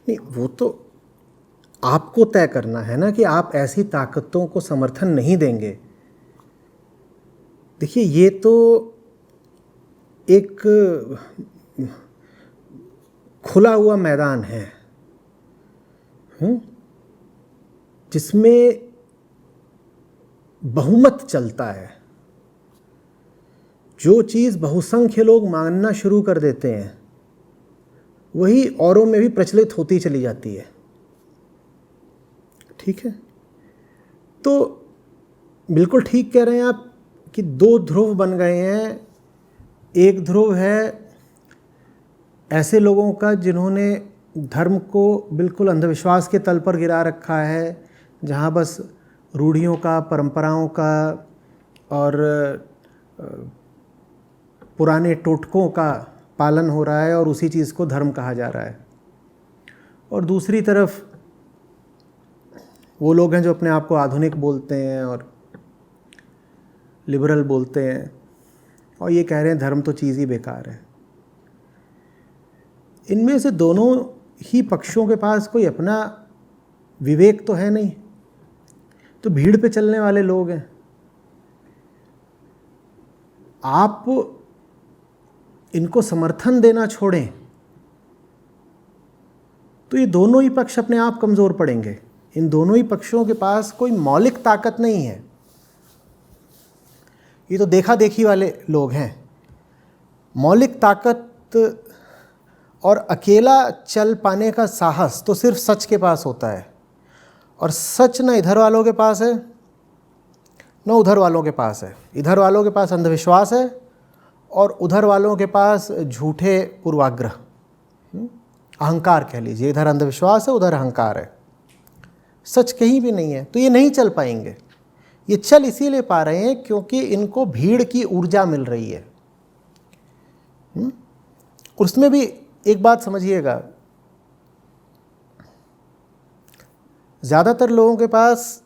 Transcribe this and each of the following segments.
नहीं, वो तो आपको तय करना है ना कि आप ऐसी ताकतों को समर्थन नहीं देंगे। देखिए, ये तो एक खुला हुआ मैदान है जिसमें बहुमत चलता है। जो चीज़ बहुसंख्य लोग मानना शुरू कर देते हैं वही औरों में भी प्रचलित होती चली जाती है। ठीक है, तो बिल्कुल ठीक कह रहे हैं आप कि दो ध्रुव बन गए हैं। एक ध्रुव है ऐसे लोगों का जिन्होंने धर्म को बिल्कुल अंधविश्वास के तल पर गिरा रखा है, जहाँ बस रूढ़ियों का, परंपराओं का और पुराने टोटकों का पालन हो रहा है और उसी चीज़ को धर्म कहा जा रहा है। और दूसरी तरफ वो लोग हैं जो अपने आप को आधुनिक बोलते हैं और लिबरल बोलते हैं और ये कह रहे हैं धर्म तो चीज़ ही बेकार है। इनमें से दोनों ही पक्षों के पास कोई अपना विवेक तो है नहीं, तो भीड़ पे चलने वाले लोग हैं। आप इनको समर्थन देना छोड़ें तो ये दोनों ही पक्ष अपने आप कमज़ोर पड़ेंगे। इन दोनों ही पक्षों के पास कोई मौलिक ताकत नहीं है। ये तो देखा देखी वाले लोग हैं। मौलिक ताकत और अकेला चल पाने का साहस तो सिर्फ सच के पास होता है, और सच न इधर वालों के पास है न उधर वालों के पास है। इधर वालों के पास अंधविश्वास है और उधर वालों के पास झूठे पूर्वाग्रह, अहंकार कह लीजिए। इधर अंधविश्वास है, उधर अहंकार है, सच कहीं भी नहीं है। तो ये नहीं चल पाएंगे। ये चल इसीलिए पा रहे हैं क्योंकि इनको भीड़ की ऊर्जा मिल रही है। उसमें भी एक बात समझिएगा, ज़्यादातर लोगों के पास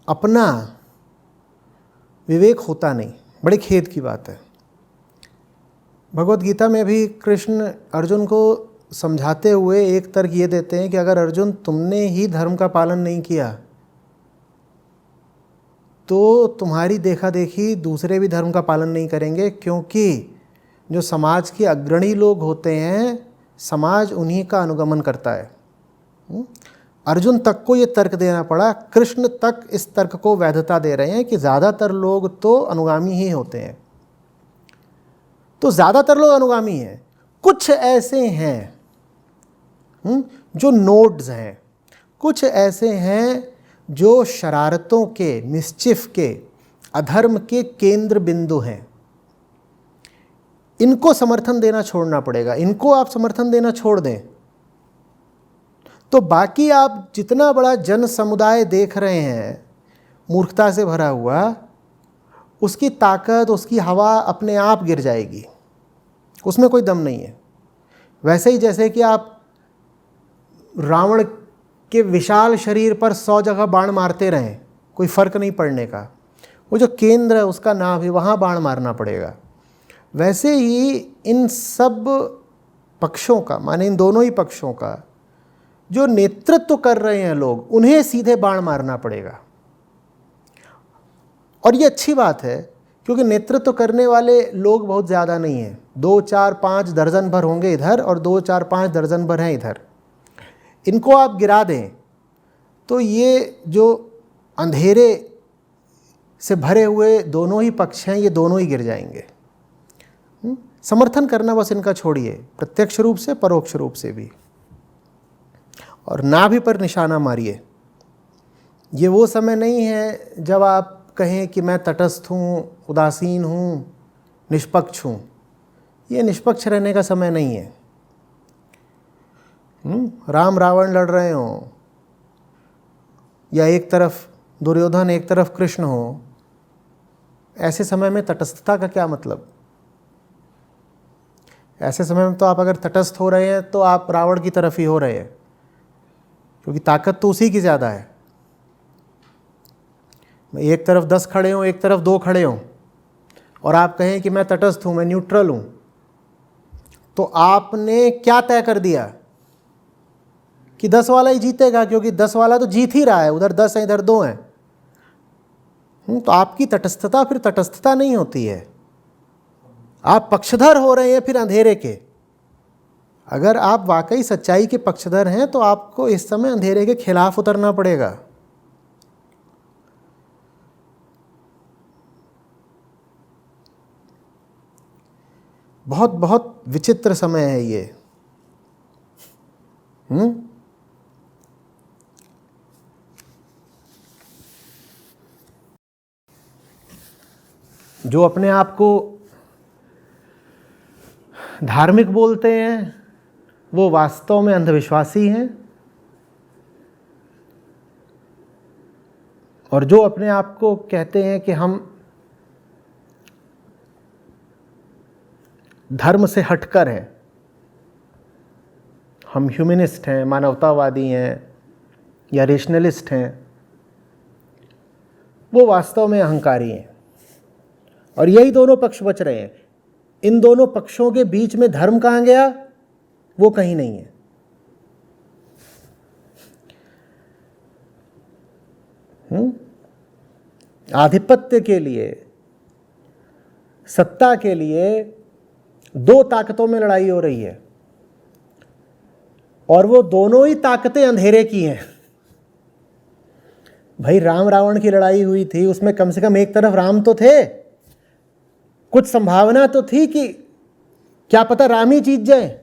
अपना विवेक होता नहीं। बड़े खेद की बात है। भगवत गीता में भी कृष्ण अर्जुन को समझाते हुए एक तर्क ये देते हैं कि अगर अर्जुन तुमने ही धर्म का पालन नहीं किया तो तुम्हारी देखा देखी दूसरे भी धर्म का पालन नहीं करेंगे, क्योंकि जो समाज के अग्रणी लोग होते हैं समाज उन्हीं का अनुगमन करता है। अर्जुन तक को ये तर्क देना पड़ा, कृष्ण तक इस तर्क को वैधता दे रहे हैं कि ज़्यादातर लोग तो अनुगामी ही होते हैं। तो ज़्यादातर लोग अनुगामी हैं, कुछ ऐसे हैं जो नोड्स हैं, कुछ ऐसे हैं जो शरारतों के, मिस्चिफ के, अधर्म के केंद्र बिंदु हैं। इनको समर्थन देना छोड़ना पड़ेगा। इनको आप समर्थन देना छोड़ दें तो बाकी आप जितना बड़ा जन समुदाय देख रहे हैं मूर्खता से भरा हुआ, उसकी ताकत, उसकी हवा अपने आप गिर जाएगी। उसमें कोई दम नहीं है। वैसे ही जैसे कि आप रावण के विशाल शरीर पर 100 जगह बाण मारते रहें, कोई फ़र्क नहीं पड़ने का। वो जो केंद्र है उसका नाभ है, वहाँ बाण मारना पड़ेगा। वैसे ही इन सब पक्षों का, माने इन दोनों ही पक्षों का जो नेतृत्व कर रहे हैं लोग, उन्हें सीधे बाण मारना पड़ेगा। और ये अच्छी बात है क्योंकि नेतृत्व करने वाले लोग बहुत ज़्यादा नहीं हैं। 2, 4, 5 दर्जन भर होंगे इधर और 2, 4, 5 दर्जन भर हैं इधर। इनको आप गिरा दें तो ये जो अंधेरे से भरे हुए दोनों ही पक्ष हैं, ये दोनों ही गिर जाएंगे। समर्थन करना बस इनका छोड़िए, प्रत्यक्ष रूप से, परोक्ष रूप से भी। और नाभि पर निशाना मारिए। ये वो समय नहीं है जब आप कहें कि मैं तटस्थ हूँ, उदासीन हूँ, निष्पक्ष हूँ। ये निष्पक्ष रहने का समय नहीं है। राम रावण लड़ रहे हों या एक तरफ दुर्योधन एक तरफ कृष्ण हो, ऐसे समय में तटस्थता का क्या मतलब? ऐसे समय में तो आप अगर तटस्थ हो रहे हैं तो आप रावण की तरफ ही हो रहे हैं, क्योंकि ताकत तो उसी की ज़्यादा है। एक तरफ 10 खड़े हों, एक तरफ 2 खड़े हों, और आप कहें कि मैं तटस्थ हूँ, मैं न्यूट्रल हूँ, तो आपने क्या तय कर दिया कि 10 वाला ही जीतेगा, क्योंकि 10 वाला तो जीत ही रहा है, उधर 10 है इधर 2 हैं। तो आपकी तटस्थता फिर तटस्थता नहीं होती है, आप पक्षधर हो रहे हैं फिर अंधेरे के। अगर आप वाकई सच्चाई के पक्षधर हैं तो आपको इस समय अंधेरे के खिलाफ उतरना पड़ेगा। बहुत बहुत विचित्र समय है ये। जो अपने आप को धार्मिक बोलते हैं वो वास्तव में अंधविश्वासी हैं, और जो अपने आप को कहते हैं कि हम धर्म से हटकर हैं, हम ह्यूमनिस्ट हैं, मानवतावादी हैं या रेशनलिस्ट हैं, वो वास्तव में अहंकारी हैं। और यही दोनों पक्ष बच रहे हैं। इन दोनों पक्षों के बीच में धर्म कहाँ गया? वो कहीं नहीं है। आधिपत्य के लिए, सत्ता के लिए 2 ताकतों में लड़ाई हो रही है, और वो दोनों ही ताकतें अंधेरे की हैं। भाई राम रावण की लड़ाई हुई थी, उसमें कम से कम एक तरफ राम तो थे, कुछ संभावना तो थी कि क्या पता राम ही जीत जाए।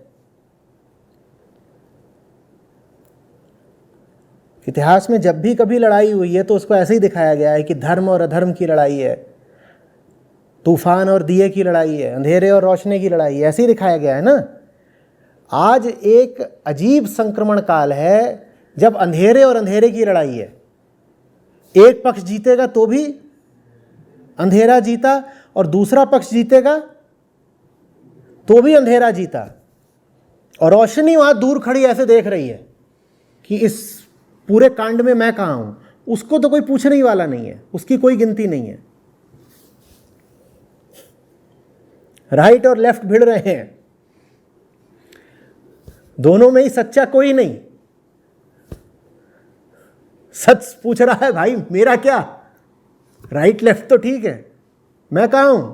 इतिहास में जब भी कभी लड़ाई हुई है तो उसको ऐसे ही दिखाया गया है कि धर्म और अधर्म की लड़ाई है, तूफान और दिए की लड़ाई है, अंधेरे और रोशनी की लड़ाई है, ऐसे ही दिखाया गया है ना। आज एक अजीब संक्रमण काल है जब अंधेरे और अंधेरे की लड़ाई है। एक पक्ष जीतेगा तो भी अंधेरा जीता, और दूसरा पक्ष जीतेगा तो भी अंधेरा जीता, और रोशनी वहां दूर खड़ी ऐसे देख रही है कि इस पूरे कांड में मैं कहां हूं। उसको तो कोई पूछने ही वाला नहीं है, उसकी कोई गिनती नहीं है। राइट और लेफ्ट भिड़ रहे हैं, दोनों में ही सच्चा कोई नहीं। सच पूछ रहा है भाई मेरा क्या, राइट लेफ्ट तो ठीक है, मैं कहां हूं?